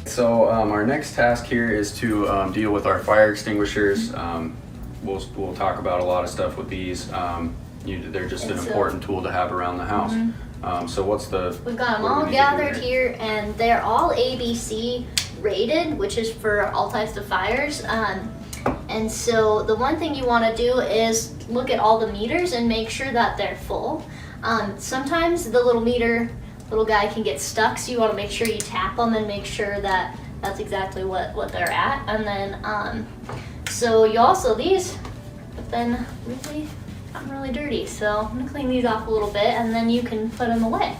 So our next task here is to deal with our fire extinguishers. We'll talk about a lot of stuff with these. They're just an important tool to have around the house. So what's the... We've got them all gathered here, and they're all ABC rated, which is for all types of fires. And so the one thing you want to do is look at all the meters and make sure that they're full. Sometimes the little guy can get stuck, so you want to make sure you tap them and make sure that that's exactly what they're at. And then so you also, these have been really dirty, so I'm gonna clean these off a little bit and then you can put them away.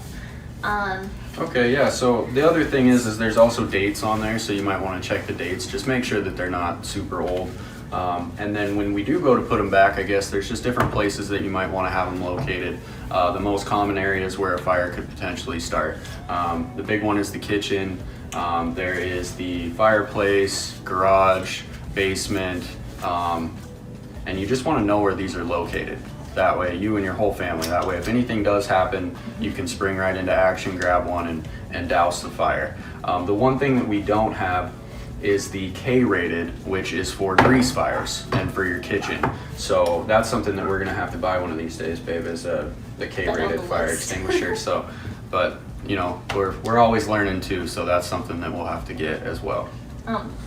Okay, yeah, so the other thing is there's also dates on there, so you might want to check the dates. Just make sure that they're not super old. And then when we do go to put them back, I guess there's just different places that you might want to have them located. The most common areas where a fire could potentially start. The big one is the kitchen. There is the fireplace, garage, basement, and you just want to know where these are located. That way, you and your whole family, that way if anything does happen, you can spring right into action, grab one, and douse the fire. The one thing that we don't have is the K-rated, which is for grease fires and for your kitchen. So that's something that we're gonna have to buy one of these days, babe, is the K-rated fire extinguisher. So, but you know, we're always learning too, so that's something that we'll have to get as well.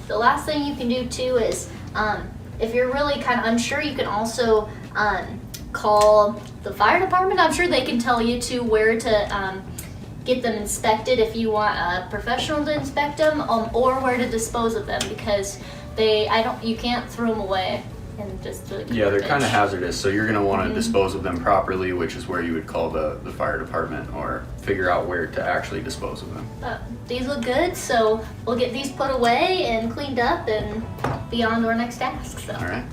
The last thing you can do too is, if you're really kind of unsure, you can also call the fire department. I'm sure they can tell you too where to get them inspected if you want a professional to inspect them, or where to dispose of them, because you can't throw them away and just yeah, they're kind of hazardous, so you're going to want to dispose of them properly, which is where you would call the fire department or figure out where to actually dispose of them. These look good, so we'll get these put away and cleaned up and be on to our next task. So. All right.